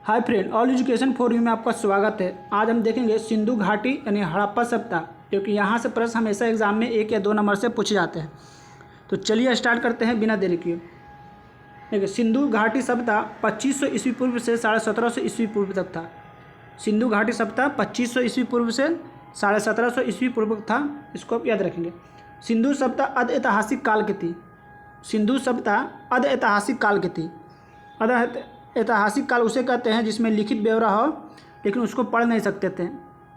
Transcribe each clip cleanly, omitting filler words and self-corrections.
Hi friend, all education for you में आपका स्वागत है। आज हम देखेंगे सिंधु घाटी यानी हड़प्पा सभ्यता, क्योंकि यहाँ से प्रश्न हमेशा एग्जाम में 1 या 2 नंबर से पूछे जाते हैं। तो चलिए स्टार्ट करते हैं बिना देरी किए। देखिए, सिंधु घाटी सभ्यता 2500 ईस्वी पूर्व से 1750 ईस्वी पूर्व तक था। सिंधु घाटी सभ्यता 2500 ईस्वी पूर्व से 1750 ईस्वी पूर्व तक था। इसको आप याद रखेंगे। सिंधु सभ्यता अध ऐतिहासिक काल की थी। सिंधु सभ्यता अध ऐतिहासिक काल की थी। ऐतिहासिक काल उसे कहते हैं जिसमें लिखित ब्यौरा हो लेकिन उसको पढ़ नहीं सकते थे,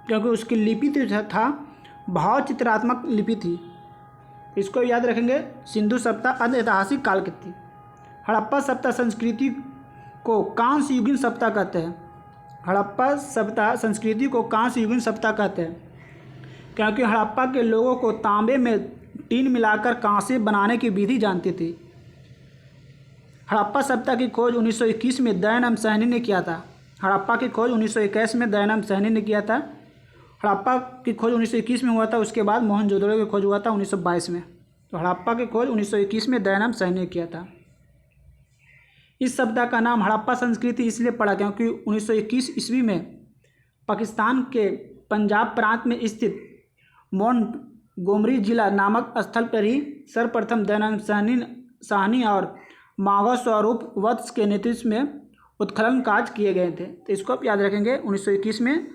क्योंकि उसकी लिपि था भाव चित्रात्मक लिपि थी। इसको याद रखेंगे। सिंधु सभ्यता अध ऐतिहासिक काल की थी। हड़प्पा सभ्यता संस्कृति को कांस्य युगीन सभ्यता कहते हैं। हड़प्पा सभ्यता संस्कृति को कांस्य युगीन सभ्यता कहते हैं, क्योंकि हड़प्पा के लोगों को तांबे में टीन मिलाकर कांसे बनाने की विधि जानती थी। हड़प्पा सभ्यता की खोज 1921 में दयानंद साहनी ने किया था। हड़प्पा की खोज 1921 में दयानंद साहनी ने किया था। हड़प्पा की खोज 1921 में हुआ था। उसके बाद मोहनजोदड़ो की खोज हुआ था 1922 में। तो हड़प्पा की खोज 1921 में दयानंद साहनी ने किया था। इस सभ्यता का नाम हड़प्पा संस्कृति इसलिए पड़ा क्योंकि 1921 ईस्वी में पाकिस्तान के पंजाब प्रांत में स्थित मोंटगोमरी जिला नामक स्थल पर ही सर्वप्रथम दयानंद साहनी और माघव स्वरूप वत्स के नेतृत्व में उत्खनन कार्य किए गए थे। तो इसको आप याद रखेंगे। 1921 में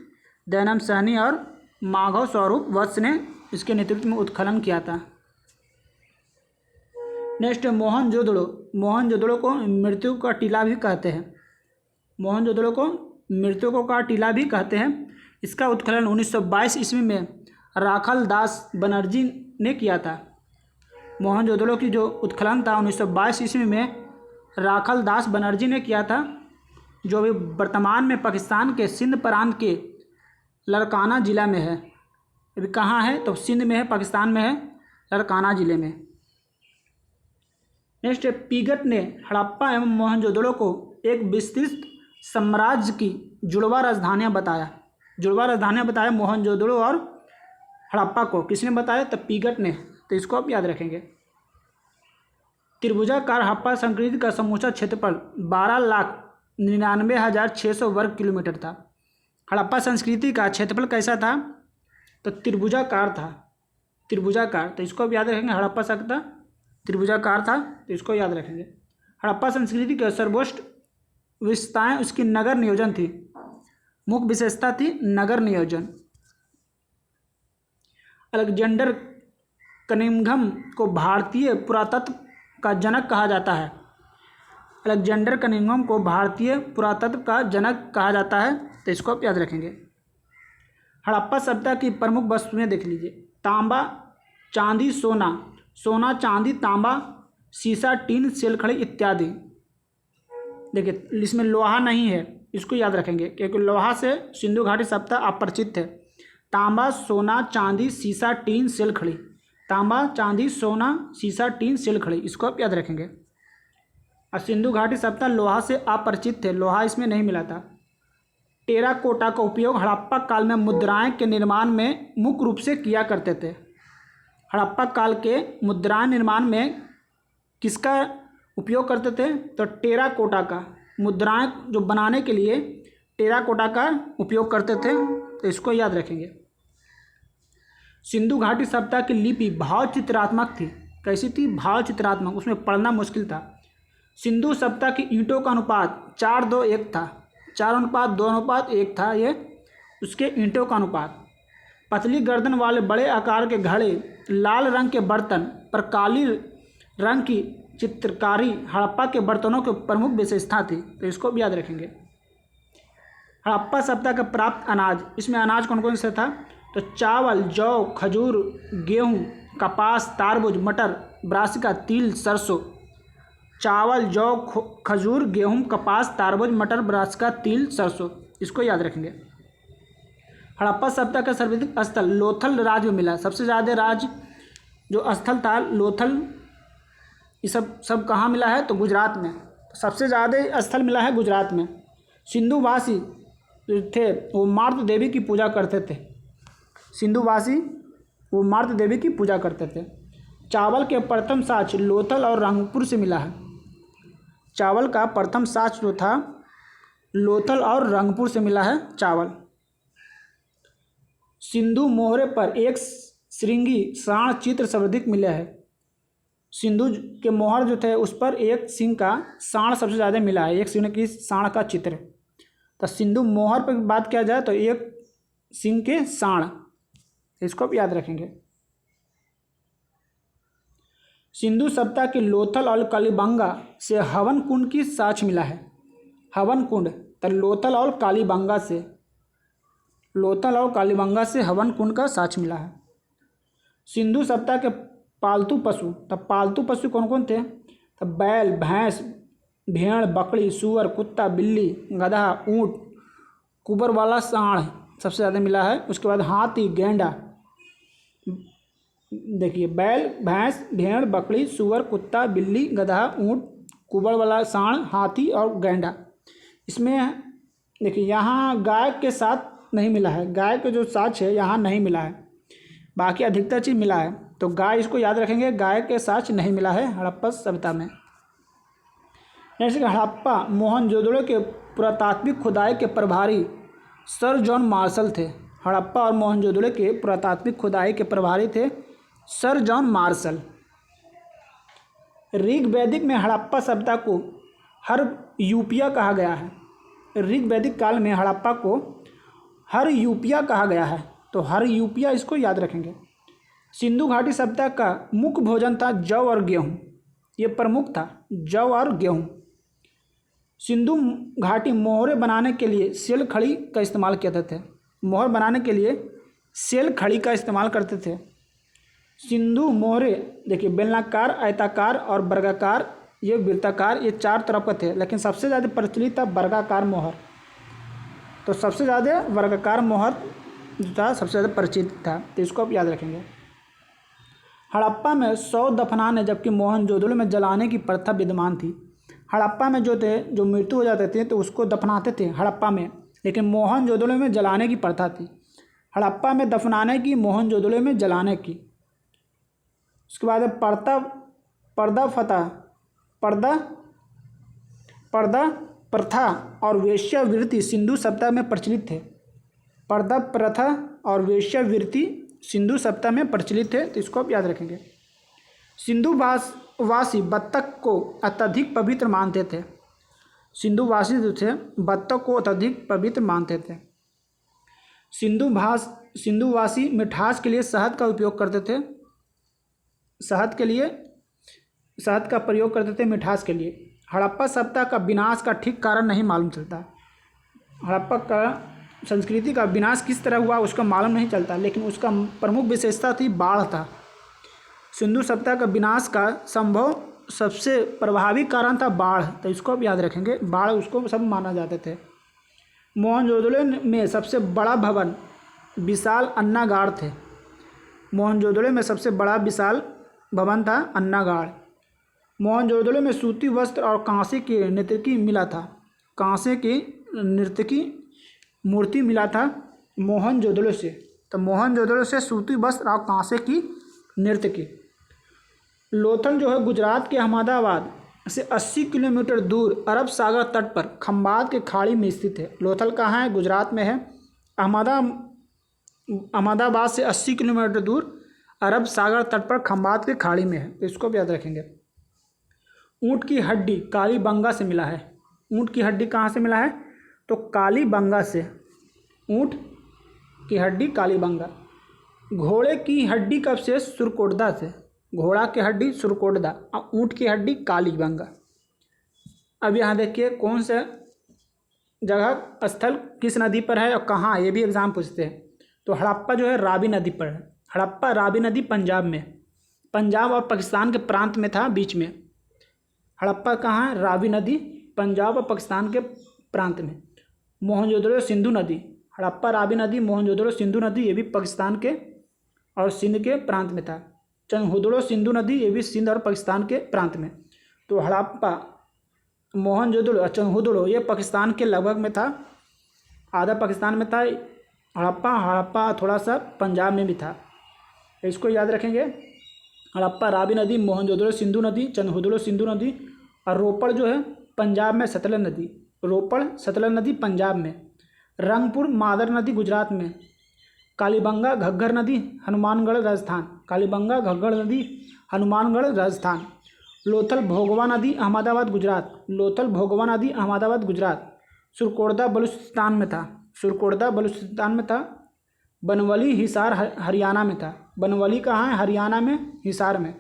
दयानंद साहनी और माघव स्वरूप वत्स ने इसके नेतृत्व में उत्खनन किया था। नेक्स्ट, मोहनजोदड़ो। मोहनजोदड़ो को मृत्यु का टीला भी कहते हैं। मोहनजोदड़ो को मृतकों का टीला भी कहते हैं। इसका उत्खनन 1922 ईस्वी में राखल दास बनर्जी ने किया था। मोहनजोदड़ो की जो उत्खनन था 1922 ईस्वी में राखल दास बनर्जी ने किया था, जो अभी वर्तमान में पाकिस्तान के सिंध प्रांत के लड़काना ज़िला में है। अभी कहाँ है? तो सिंध में है, पाकिस्तान में है, लड़काना ज़िले में। नेक्स्ट, पीगट ने हड़प्पा एवं मोहनजोदड़ो को एक विस्तृत साम्राज्य की जुड़वा राजधानियाँ बताया। जुड़वा राजधानियाँ बताया मोहनजोदड़ो और हड़प्पा को। किसने बताया? तो पीगट ने। तो इसको आप याद रखेंगे। त्रिभुजाकार हड़प्पा संस्कृति का समूचा क्षेत्रफल 12,99,600 वर्ग किलोमीटर था। हड़प्पा संस्कृति का क्षेत्रफल कैसा था? तो त्रिभुजाकार था। त्रिभुजाकार। तो इसको आप याद रखेंगे। हड़प्पा सभ्यता त्रिभुजाकार था। तो इसको याद रखेंगे। हड़प्पा संस्कृति की सर्वोच्च विशेषताएं उसकी नगर नियोजन थी। मुख्य विशेषता थी नगर नियोजन। अलेक्जेंडर कनिंघम को भारतीय पुरातत्व का जनक कहा जाता है। अलेक्जेंडर कनिंघम को भारतीय पुरातत्व का जनक कहा जाता है। तो इसको आप याद रखेंगे। हड़प्पा सभ्यता की प्रमुख वस्तुएं देख लीजिए। तांबा, चांदी, सोना, सोना, चांदी, तांबा, सीसा, टीन, सेलखड़ी इत्यादि। देखिए, इसमें लोहा नहीं है, इसको याद रखेंगे, क्योंकि लोहा से सिंधु घाटी सभ्यता अपरिचित है। तांबा, सोना, चांदी, सीसा, टीन, सेलखड़ी। तांबा, चांदी, सोना, सीसा, टीन, सेलखड़ी। इसको आप याद रखेंगे। और सिंधु घाटी सभ्यता लोहा से अपरिचित थे, लोहा इसमें नहीं मिला था। टेराकोटा का उपयोग हड़प्पा काल में मुद्राएं के निर्माण में मुख्य रूप से किया करते थे। हड़प्पा काल के मुद्रा निर्माण में किसका उपयोग करते थे? तो टेराकोटा का। मुद्राएं जो बनाने के लिए टेराकोटा का उपयोग करते थे। तो इसको याद रखेंगे। सिंधु घाटी सभ्यता की लिपि भाव चित्रात्मक थी। कैसी थी? भाव चित्रात्मक। उसमें पढ़ना मुश्किल था। सिंधु सभ्यता की ईंटों का अनुपात 4:2:1 था। 4:2:1 था ये उसके ईंटों का अनुपात। पतली गर्दन वाले बड़े आकार के घड़े, लाल रंग के बर्तन पर काली रंग की चित्रकारी हड़प्पा के बर्तनों की प्रमुख विशेषता थी। तो इसको भी याद रखेंगे। हड़प्पा सभ्यता का प्राप्त अनाज, इसमें अनाज कौन कौन सा था? तो चावल, जौ, खजूर, गेहूँ, कपास, तारबूज, मटर, ब्रासिका, तिल, सरसों। चावल, जौ, खजूर, गेहूँ, कपास, तारबूज, मटर, ब्रासिका, तिल, सरसों। इसको याद रखेंगे। हड़प्पा सभ्यता का सर्वाधिक स्थल लोथल राज्य में मिला। सबसे ज़्यादा राज्य जो स्थल था लोथल, ये सब कहाँ मिला है? तो गुजरात में। सबसे ज़्यादा स्थल मिला है गुजरात में। सिंधुवासी थे वो मातृ देवी की पूजा करते थे। सिंधुवासी वो मातृ देवी की पूजा करते थे। चावल के प्रथम साक्ष्य लोथल और रंगपुर से मिला है। चावल का प्रथम साक्ष्य जो था लोथल और रंगपुर से मिला है चावल। सिंधु मोहरे पर एक श्रृंगी साण चित्र सर्वाधिक मिला है। सिंधु के मोहर जो थे उस पर एक सिंह का साण सबसे ज़्यादा मिला है, एक सिंह की साण का चित्र। तो सिंधु मोहर पर बात किया जाए तो एक सिंह के साण, इसको आप याद रखेंगे। सिंधु सभ्यता के लोथल और कालीबंगा से हवन कुंड की साक्ष्य मिला है। हवन कुंड, तो लोथल और कालीबंगा से, लोथल और कालीबंगा से हवन कुंड का साक्ष्य मिला है। सिंधु सभ्यता के पालतू पशु, तब पालतू पशु कौन कौन थे? तब बैल, भैंस, भेड़, बकरी, सूअर, कुत्ता, बिल्ली, गधा, ऊँट, कुबर वाला सांड सबसे ज़्यादा मिला है। उसके बाद हाथी, गेंडा, देखिए बैल, भैंस, भेड़, बकरी, सूअर, कुत्ता, बिल्ली, गधा, ऊँट, कुबर वाला सांड, हाथी और गेंडा। इसमें देखिए यहाँ गाय के साथ नहीं मिला है, गाय के जो साक्ष्य है यहाँ नहीं मिला है, बाकी अधिकतर चीज़ मिला है। तो गाय, इसको याद रखेंगे, गाय के साक्ष्य नहीं मिला है हड़प्पा सभ्यता में। जैसे हड़प्पा मोहनजोदड़ो के पुरातात्विक खुदाई के प्रभारी सर जॉन मार्शल थे। हड़प्पा और मोहनजोदड़ो के पुरातात्विक खुदाई के प्रभारी थे सर जॉन मार्शल। ऋग वैदिक में हड़प्पा सभ्यता को हर यूपिया कहा गया है। ऋग वैदिक काल में हड़प्पा को हर यूपिया कहा गया है, तो हर यूपिया इसको याद रखेंगे। सिंधु घाटी सभ्यता का मुख्य भोजन था जौ और गेहूँ, ये प्रमुख था, जौ और गेहूँ। सिंधु घाटी मोहरे बनाने के लिए सेल खड़ी का इस्तेमाल करते थे। मोहर बनाने के लिए सेल खड़ी का इस्तेमाल करते थे। सिंधु मोहरे देखिए बेलनाकार, आयताकार और वर्गाकार, ये वृत्ताकार, ये चार तरफ का थे, लेकिन सबसे ज़्यादा प्रचलित था वर्गाकार मोहर। तो सबसे ज़्यादा वर्गाकार मोहर जो था सबसे ज़्यादा परिचित था, तो इसको आप याद रखेंगे। हड़प्पा में 100 दफनाने जबकि मोहनजोदड़ो में जलाने की प्रथा विद्यमान थी। हड़प्पा में जो थे, जो मृत्यु हो जाते थे तो उसको दफनाते थे हड़प्पा में, लेकिन मोहनजोदड़ो में जलाने की प्रथा थी। हड़प्पा में दफनाने की, मोहनजोदड़ो में जलाने की। उसके बाद पर्दा प्रथा और वेश्यावृत्ति सिंधु सभ्यता में प्रचलित थे। पर्दा प्रथा और वेश्यावृत्ति सिंधु सभ्यता में प्रचलित थे, तो इसको आप याद रखेंगे। सिंधु वासी बत्तख को अत्यधिक पवित्र मानते थे। सिंधु वासी जो थे बत्तख को अत्यधिक पवित्र मानते थे। सिंधु वासी मिठास के लिए शहद का उपयोग करते थे। शहद का प्रयोग करते थे मिठास के लिए। हड़प्पा सभ्यता का विनाश का ठीक कारण नहीं मालूम चलता। हड़प्पा का संस्कृति का विनाश किस तरह हुआ उसका मालूम नहीं चलता, लेकिन उसका प्रमुख विशेषता थी बाढ़ था। सिंधु सभ्यता का विनाश का संभव सबसे प्रभावी कारण था बाढ़, तो इसको आप याद रखेंगे। बाढ़ उसको सब माना जाते थे। मोहनजोदड़ो में सबसे बड़ा भवन विशाल अन्नागार थे। मोहनजोदड़ो में सबसे बड़ा विशाल भवन था अन्नागार। मोहनजोदड़ो में सूती वस्त्र और कांसे की नर्तकी मिला था। कांसे की नर्तकी मूर्ति मिला था मोहनजोदड़ो से। तो मोहनजोदड़ो से सूती वस्त्र और कांसे की नर्तकी। लोथल जो है गुजरात के अहमदाबाद से 80 किलोमीटर दूर अरब सागर तट पर खंबात के खाड़ी में स्थित है। लोथल कहाँ है? गुजरात में है। अहमदाबाद से 80 किलोमीटर दूर अरब सागर तट पर खंबात के खाड़ी में है, तो इसको भी याद रखेंगे। ऊँट की हड्डी कालीबंगा से मिला है। ऊँट की हड्डी कहाँ से मिला है? तो कालीबंगा से। ऊँट की हड्डी कालीबंगा। घोड़े की हड्डी कब से? सुरकोटदा से। घोड़ा की हड्डी सुरकोटदा और ऊँट की हड्डी कालीबंगा। अब यहाँ देखिए कौन सा जगह स्थल किस नदी पर है और कहाँ, ये भी एग्जाम पूछते हैं। तो हड़प्पा जो है रावी नदी पर है। हड़प्पा रावी नदी पंजाब में, पंजाब और पाकिस्तान के प्रांत में था, बीच में। हड़प्पा कहाँ है? रावी नदी पंजाब और पाकिस्तान के प्रांत में। मोहनजोदड़ो सिंधु नदी, हड़प्पा रावी नदी, मोहनजोदड़ो सिंधु नदी, ये भी पाकिस्तान के और सिंध के प्रांत में था। चनहुदड़ो सिंधु नदी, ये भी सिंध और पाकिस्तान के प्रांत में। तो हड़प्पा, मोहनजोदड़ो और चनहुदड़ो ये पाकिस्तान के लगभग में था, आधा पाकिस्तान में था। हड़प्पा थोड़ा सा पंजाब में भी था, इसको याद रखेंगे। हड़प्पा रावी नदी, मोहनजोदड़ो सिंधु नदी, चनहुदड़ो सिंधु नदी और रोपड़ जो है पंजाब में सतलज नदी। रोपड़ सतलज नदी पंजाब में, रंगपुर मादर नदी गुजरात में, कालीबंगा घग्गर नदी हनुमानगढ़ राजस्थान, कालीबंगा घग्गर नदी हनुमानगढ़ राजस्थान, लोथल भोगवा नदी अहमदाबाद गुजरात, लोथल भोगवा नदी अहमदाबाद गुजरात, सुरकोटदा बलूचिस्तान में था, सुरकोटदा बलूचिस्तान में था, बनवली हिसार हरियाणा में था, बनवली कहाँ है? हरियाणा में, हिसार में,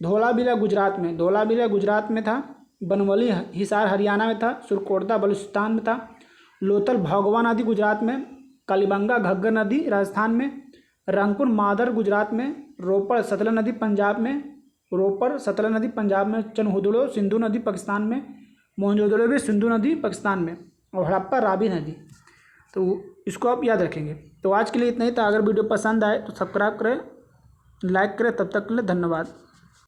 धोलावीरा गुजरात में, धोलावीरा गुजरात में था, बनवली हिसार हरियाणा में था, सुरकोटदा बलूचिस्तान में था, लोथल भोगवा नदी गुजरात में, कालीबंगा घग्गर नदी राजस्थान में, रंगपुर मादर गुजरात में, रोपड़ सतलज नदी पंजाब में, रोपड़ सतलज नदी पंजाब में, चनहुदड़ो सिंधु नदी पाकिस्तान में, मोहनजोदड़ो भी सिंधु नदी पाकिस्तान में, और हड़प्पा रावी नदी। तो इसको आप याद रखेंगे। तो आज के लिए इतना ही था। अगर वीडियो पसंद आए तो सब्सक्राइब करें, लाइक करें। तब तक के लिए धन्यवाद।